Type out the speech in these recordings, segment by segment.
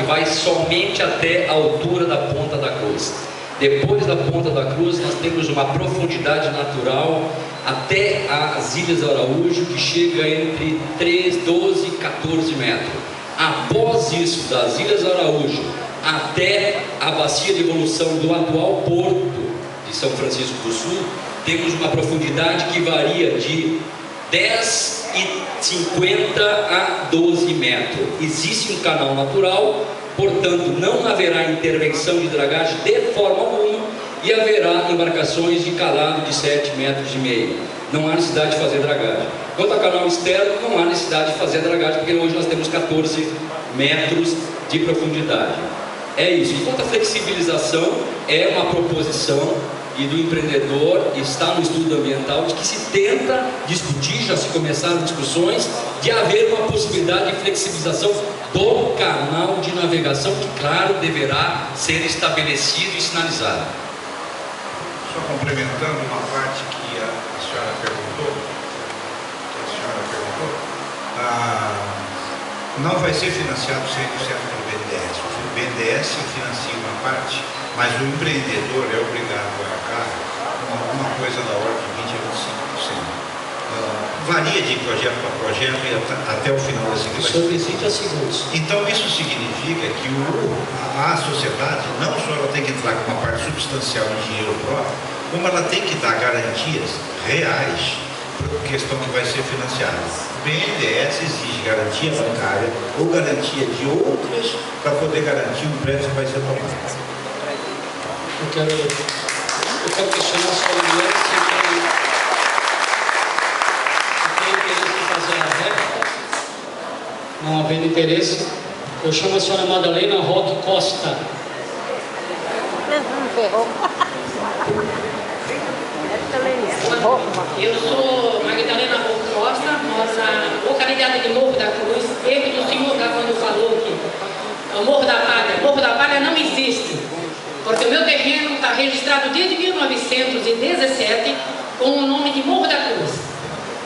vai somente até a altura da Ponta da Cruz. Depois da Ponta da Cruz, nós temos uma profundidade natural até as Ilhas Araújo, que chega entre 12 e 14 metros. Após isso, das Ilhas Araújo até a bacia de evolução do atual porto de São Francisco do Sul, temos uma profundidade que varia de 10 e 50 a 12 metros. Existe um canal natural, portanto não haverá intervenção de dragagem de forma alguma e haverá embarcações de calado de 7,5 metros. Não há necessidade de fazer dragagem. Quanto ao canal externo, não há necessidade de fazer dragagem, porque hoje nós temos 14 metros de profundidade. É isso. Enquanto a flexibilização é uma proposição e do empreendedor, está no estudo ambiental, de que se tenta discutir, já se começaram discussões, de haver uma possibilidade de flexibilização do canal de navegação, que claro, deverá ser estabelecido e sinalizado. Só complementando uma parte que a senhora perguntou, não vai ser financiado 100% pelo BNDES. O BNDES financia uma parte, mas o empreendedor é obrigado a arcar com alguma coisa da ordem de 20 a 25%. Varia de projeto para projeto e até o final da seguinte. Então isso significa que a sociedade não só ela tem que entrar com uma parte substancial de dinheiro próprio, como ela tem que dar garantias reais por questão que vai ser financiada. O BNDES exige garantia bancária ou garantia de outras para poder garantir um prédio que vai ser tomado. Eu quero questionar a senhora mulher se tem interesse em fazer a réplica. Não havendo interesse, eu chamo a senhora Madalena Roque Costa. Eu sou Magdalena Roque Costa, moro na localidade de Morro da Cruz. Ele do senhor quando falou que o Morro da Palha não existe, porque o meu terreno está registrado desde 1917 com o nome de Morro da Cruz,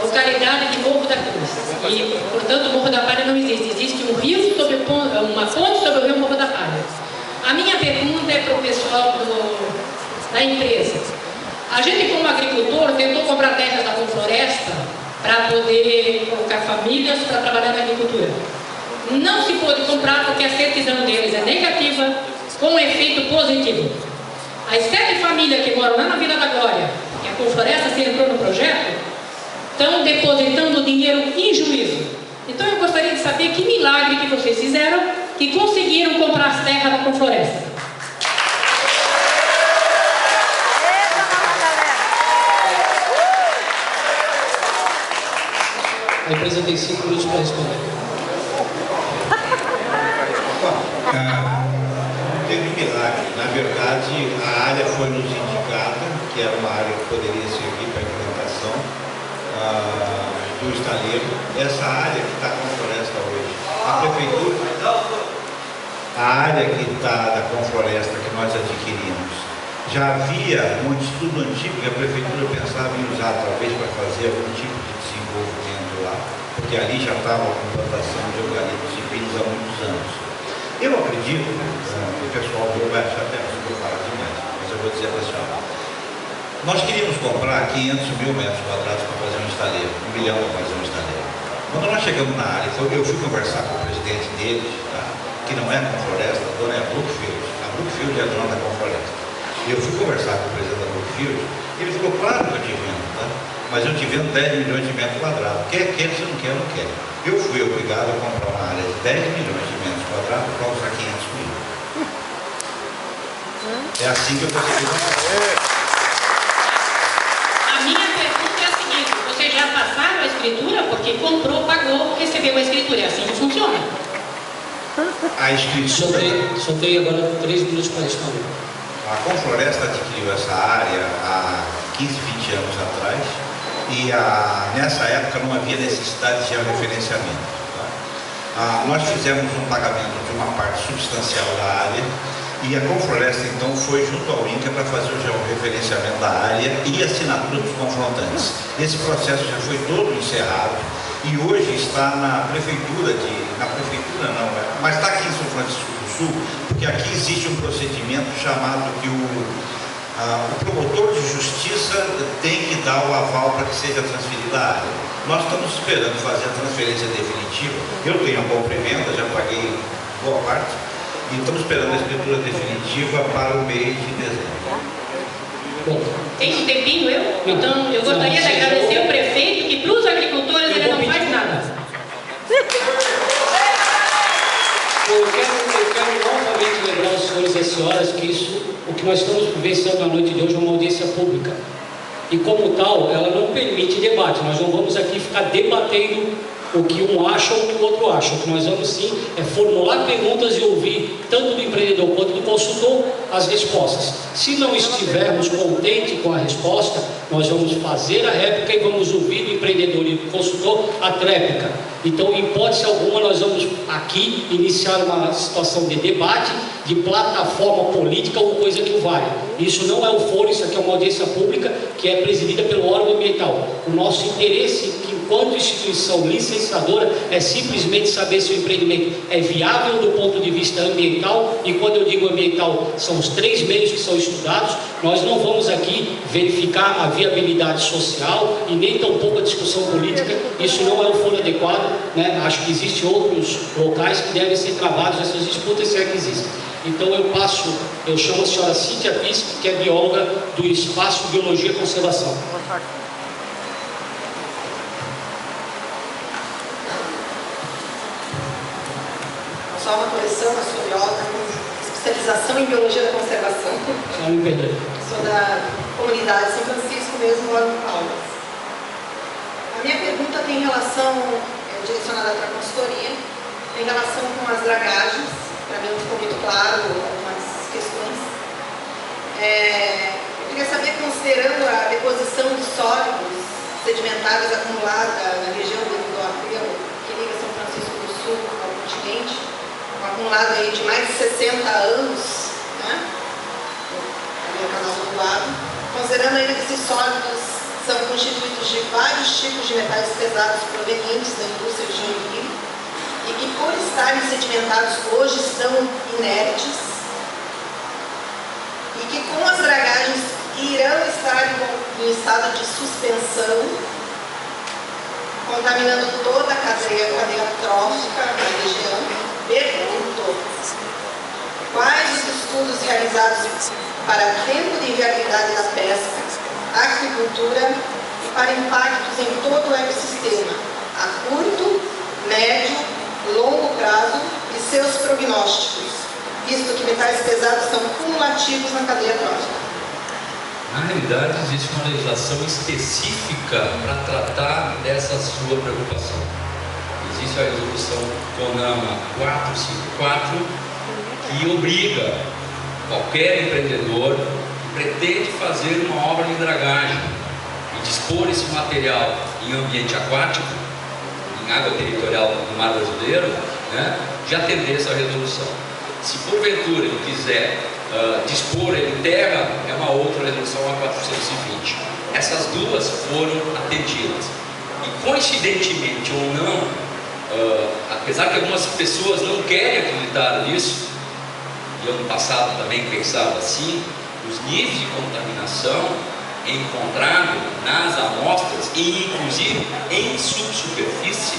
localidade de Morro da Cruz. E, portanto, o Morro da Palha não existe. Existe um rio uma ponte sobre o rio Morro da Palha. A minha pergunta é para o pessoal da empresa. A gente, como agricultor, tentou comprar terras da Confloresta para poder colocar famílias para trabalhar na agricultura. Não se pôde comprar porque a certidão deles é negativa, com efeito positivo. As 7 famílias que moram lá na Vila da Glória, que a Confloresta se entrou no projeto, estão depositando dinheiro em juízo. Então eu gostaria de saber que milagre que vocês fizeram, que conseguiram comprar as terras da Confloresta. A empresa tem 5 minutos para responder. Teve um milagre. Na verdade, a área foi nos indicada, que era uma área que poderia servir para a implementação do estaleiro. Essa área que está com floresta hoje, a prefeitura, a área que está da Confloresta que nós adquirimos, já havia um estudo antigo que a prefeitura pensava em usar talvez para fazer algum tipo de desenvolvimento lá, porque ali já estava a implantação de organismos civis há muitos anos. Eu acredito, o pessoal vai achar até que eu vou falar demais, mas eu vou dizer para a senhora. Nós queríamos comprar 500 mil metros quadrados para fazer um estaleiro, 1 milhão para fazer um estaleiro. Quando nós chegamos na área, eu fui conversar com o presidente deles, tá? Que não é a Confloresta, a dona é a Brookfield. A Brookfield é a dona da Confloresta. E eu fui conversar com o presidente da Brookfield, e ele falou, claro que eu te vendo, tá? Mas eu te vendo 10 milhões de metros quadrados. Quer, se não quer, não quer. Eu fui obrigado a comprar uma área de 10 milhões de metros quadrados para usar 500 mil. É assim que eu consegui comprar. A minha pergunta é a seguinte: vocês já passaram a escritura? Porque comprou, pagou, recebeu a escritura. É assim que funciona. A escritura... Só tem agora 3 minutos para responder. A Confloresta adquiriu essa área há 15, 20 anos atrás e nessa época não havia necessidade de georreferenciamento. Tá? Nós fizemos um pagamento de uma parte substancial da área e a Confloresta então foi junto ao INCRA para fazer o georreferenciamento da área e a assinatura dos confrontantes. Esse processo já foi todo encerrado e hoje está na prefeitura mas está aqui em São Francisco do Sul, porque aqui existe um procedimento chamado que o promotor de justiça tem que dar o aval para que seja transferida a área. Nós estamos esperando fazer a transferência definitiva. Eu tenho a compra e venda, já paguei boa parte, e estamos esperando a escritura definitiva para o mês de dezembro. Bom, Tem um tempinho eu? Então eu gostaria de agradecer o prefeito que para os agricultores ele não faz nada. eu quero novamente lembrar os senhores e as senhoras que o que nós estamos vivenciando na noite de hoje é uma audiência pública. E como tal, ela não permite debate. Nós não vamos aqui ficar debatendo o que um acha ou o que o outro acha. O que nós vamos sim é formular perguntas e ouvir tanto do empreendedor quanto do consultor as respostas. Se não estivermos contentes com a resposta, nós vamos fazer a réplica e vamos ouvir do empreendedor e do consultor a tréplica. Então, em hipótese alguma, nós vamos aqui iniciar uma situação de debate, de plataforma política ou coisa que o valha. Isso não é o foro, isso aqui é uma audiência pública que é presidida pelo órgão ambiental. O nosso interesse, enquanto instituição licenciadora, é simplesmente saber se o empreendimento é viável do ponto de vista ambiental, e quando eu digo ambiental, são os 3 meios que são estudados. Nós não vamos aqui verificar a viabilidade social e nem tampouco a discussão política. Isso não é o foro adequado, né? Acho que existem outros locais que devem ser travados essas disputas, se é que existem. Então eu chamo a senhora Cíntia Pisco, que é bióloga do Espaço Biologia e Conservação. Só uma correção, eu sou bióloga com especialização em Biologia da Conservação. Só me perdoe. Sou da comunidade São Francisco mesmo, moro em Palmas. A minha pergunta tem relação, direcionada para a consultoria, tem relação com as dragagens. Para mim não ficou muito claro algumas questões. Eu queria saber, considerando a deposição de sólidos sedimentares acumulada na região do Arqueiro, que liga São Francisco do Sul ao continente, um acumulado aí de mais de 60 anos, né? No canal do lado, considerando ainda que esses sólidos são constituídos de vários tipos de metais pesados provenientes da indústria de Joinville, e que, por estarem sedimentados hoje, estão inertes, e que com as dragagens irão estar em estado de suspensão, contaminando toda a cadeia trófica da região. Pergunto: quais os estudos realizados para tempo de inviabilidade da pesca, agricultura e para impactos em todo o ecossistema, a curto, médio, longo prazo, e seus prognósticos, visto que metais pesados são cumulativos na cadeia trófica? Na realidade, existe uma legislação específica para tratar dessa sua preocupação. Existe a resolução CONAMA 454, que obriga qualquer empreendedor que pretende fazer uma obra de dragagem e dispor esse material em ambiente aquático, em água territorial do mar brasileiro, né, de atender essa resolução. Se porventura ele quiser dispor em terra, é uma outra resolução, a 420. Essas duas foram atendidas. E coincidentemente ou não, apesar que algumas pessoas não querem acreditar nisso, e ano passado também pensava assim, os níveis de contaminação encontrados nas amostras, e inclusive em subsuperfície,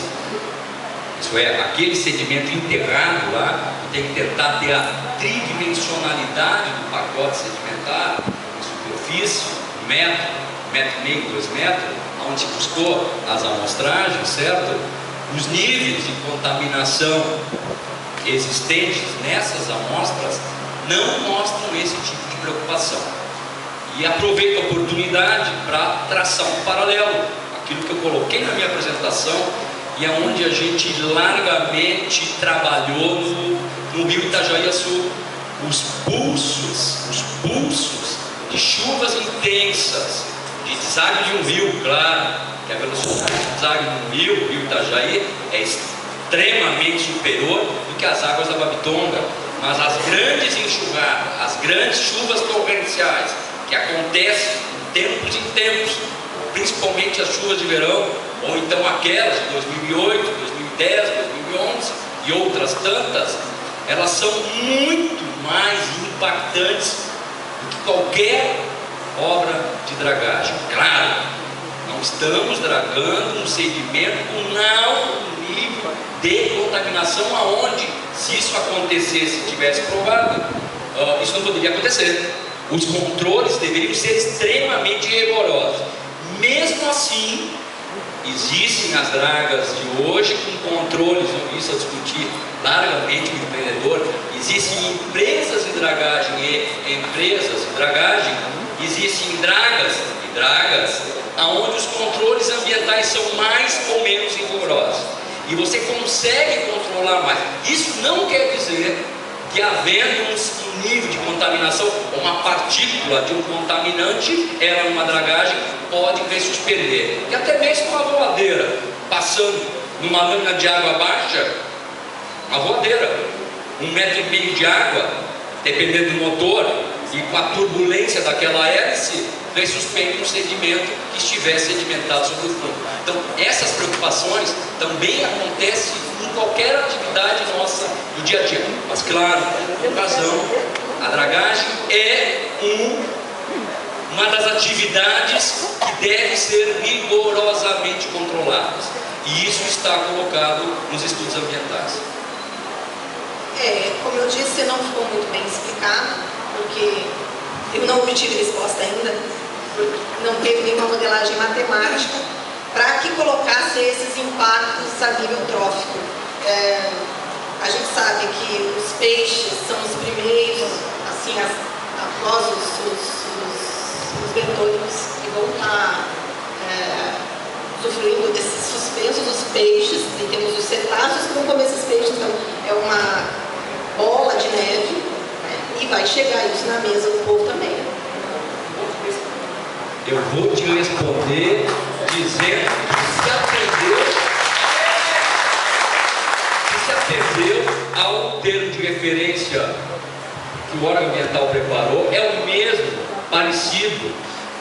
isso é, aquele sedimento enterrado lá, tem que tentar ter a tridimensionalidade do pacote sedimentar, em superfície, 1 metro, 1,5 metros, 2 metros, onde se buscou as amostragens, certo? Os níveis de contaminação existentes nessas amostras não mostram esse tipo de preocupação. E aproveito a oportunidade para traçar um paralelo, aquilo que eu coloquei na minha apresentação, e é onde a gente largamente trabalhou no rio Itajaí-Açu. Os pulsos de chuvas intensas, de deságio de um rio, claro, que a velocidade de deságio de um rio, o rio Itajaí, é extremamente superior do que as águas da Babitonga. Mas as grandes enxurradas, as grandes chuvas torrenciais, que acontecem de tempos em tempos, principalmente as chuvas de verão, ou então aquelas de 2008, 2010, 2011 e outras tantas, elas são muito mais impactantes do que qualquer obra de dragagem. Claro, não estamos dragando um sedimento com alto nível de contaminação, aonde, se isso acontecesse, se tivesse provado, isso não poderia acontecer. Os controles deveriam ser extremamente rigorosos. Mesmo assim, existem as dragas de hoje com controles, isso a discutir largamente com o empreendedor. Existem empresas de dragagem e empresas de dragagem, existem dragas, aonde os controles ambientais são mais ou menos rigorosos e você consegue controlar mais. Isso não quer dizer que, havendo um nível de contaminação, uma partícula de um contaminante, ela numa dragagem pode suspender. E até mesmo uma voadeira passando numa lâmina de água baixa, uma voadeira, 1,5 metro de água, dependendo do motor e com a turbulência daquela hélice, suspende um sedimento que estiver sedimentado sobre o fundo. Então, essas preocupações também acontecem em qualquer atividade nossa do dia a dia. Mas, claro, com razão, a dragagem é uma das atividades que deve ser rigorosamente controladas. E isso está colocado nos estudos ambientais. Como eu disse, não ficou muito bem explicado, porque eu não obtive resposta ainda, não teve nenhuma modelagem matemática para que colocasse esses impactos a nível trófico. A gente sabe que os peixes são os primeiros, assim, após os bentônicos que vão estar usufruindo desses suspensos, os peixes, e temos os cetáceos que vão comer esses peixes. Então é uma bola de neve, e vai chegar isso na mesa do povo também. Eu vou te responder dizendo que se atendeu ao termo de referência que o órgão ambiental preparou, é o mesmo, parecido,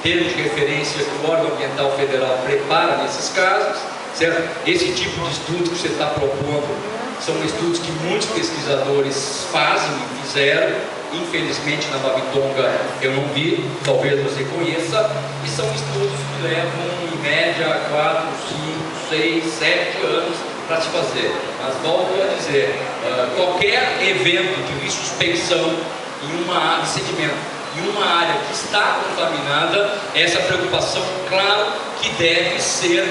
termo de referência que o órgão ambiental federal prepara nesses casos, certo? Esse tipo de estudo que você está propondo são estudos que muitos pesquisadores fazem e fizeram. Infelizmente na Babitonga eu não vi, talvez você conheça, e são estudos que levam em média 4, 5, 6, 7 anos para se fazer. Mas volto a dizer, qualquer evento de suspeição em uma área de sedimento, em uma área que está contaminada, essa preocupação, claro, que deve ser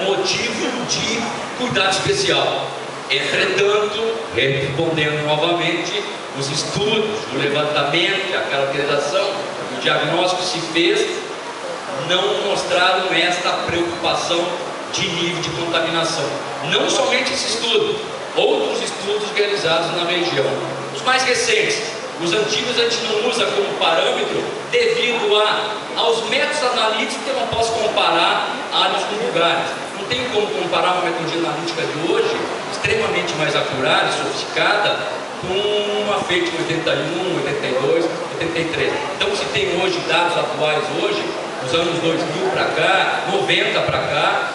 motivo de cuidado especial. Entretanto, respondendo novamente, os estudos, o levantamento, a caracterização, o diagnóstico que se fez, não mostraram esta preocupação de nível de contaminação. Não somente esse estudo, outros estudos realizados na região. Os mais recentes, os antigos a gente não usa como parâmetro devido aos métodos analíticos que eu não posso comparar áreas com lugares. Não tem como comparar uma metodologia analítica de hoje, extremamente mais acurada e sofisticada, com uma feita em 81, 82, 83. Então, se tem hoje dados atuais hoje, dos anos 2000 para cá, 90 para cá,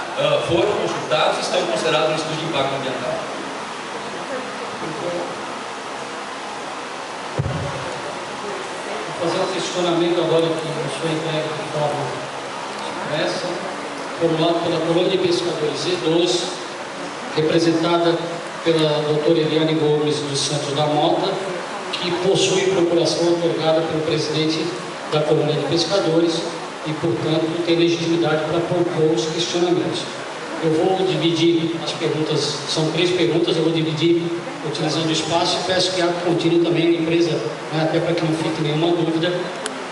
foram consultados e estão considerados um estudo de impacto ambiental. Vou fazer um questionamento agora que o senhor entrega de forma expressa, formulado pela Colônia de Pescadores E12, representada pela doutora Eliane Gomes dos Santos da Mota, que possui procuração otorgada pelo presidente da Colônia de Pescadores e, portanto, tem legitimidade para propor os questionamentos. Eu vou dividir as perguntas, são 3 perguntas, eu vou dividir utilizando o espaço e peço que a continue também a empresa, até para que não fique nenhuma dúvida,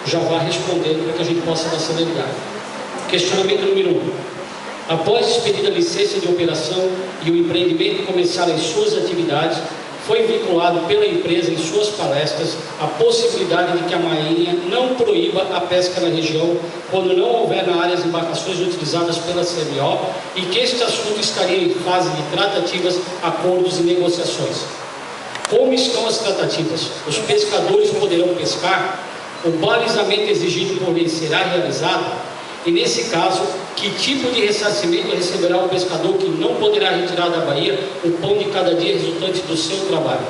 já vá respondendo para que a gente possa dar celeridade. Questionamento número 1. Após expedida a licença de operação e o empreendimento começar as suas atividades, foi vinculado pela empresa em suas palestras a possibilidade de que a Marinha não proíba a pesca na região quando não houver na área as embarcações utilizadas pela CMO e que este assunto estaria em fase de tratativas, acordos e negociações. Como estão as tratativas? Os pescadores poderão pescar? O balizamento exigido por lei será realizado? E nesse caso, que tipo de ressarcimento receberá o pescador que não poderá retirar da Bahia o pão de cada dia resultante do seu trabalho?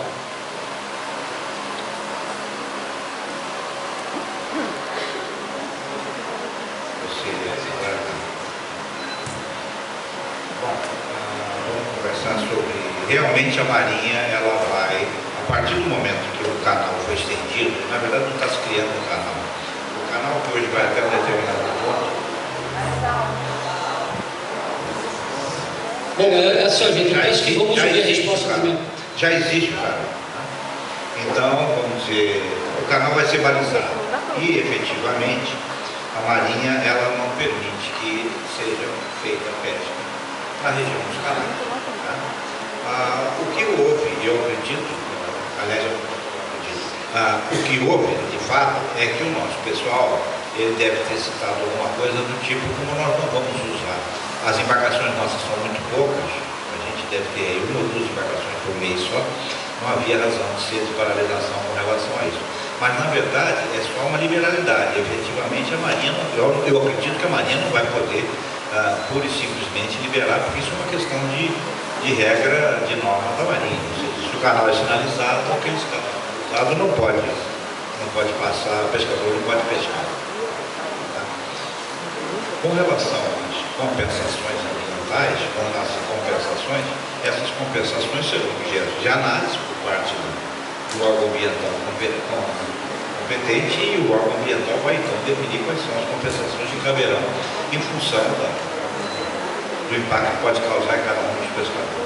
realmente a Marinha, ela vai, a partir do momento que o canal foi estendido, na verdade não está se criando um canal. O canal que hoje vai até um determinado ponto. Bom, é assim, gente, eu penso que vamos ouvir a resposta também. Já existe o canal. Né? Então, vamos dizer, o canal vai ser balizado. E, efetivamente, a Marinha, ela não permite que seja feita a pesca na região dos canais. Tá? O que houve, eu acredito, aliás, eu acredito, o que houve, de fato, é que o nosso pessoal, ele deve ter citado alguma coisa do tipo como nós não vamos usar. As embarcações nossas são muito poucas, a gente deve ter aí 1 ou 2 embarcações por mês só, não havia razão de ser de paralisação com relação a isso. Mas, na verdade, é só uma liberalidade. Efetivamente, a Marinha, eu acredito que a Marinha não vai poder, pura e simplesmente, liberar, porque isso é uma questão de regra, de norma da Marinha. Ou seja, se o canal é sinalizado, aquele sinalizado não pode passar, o pescador não pode pescar. Tá? Com relação às compensações ambientais, com as compensações, essas compensações serão objeto de análise por parte do órgão ambiental competente, e o órgão ambiental vai então definir quais são as compensações que caberão em função do impacto que pode causar em cada um dos pescadores.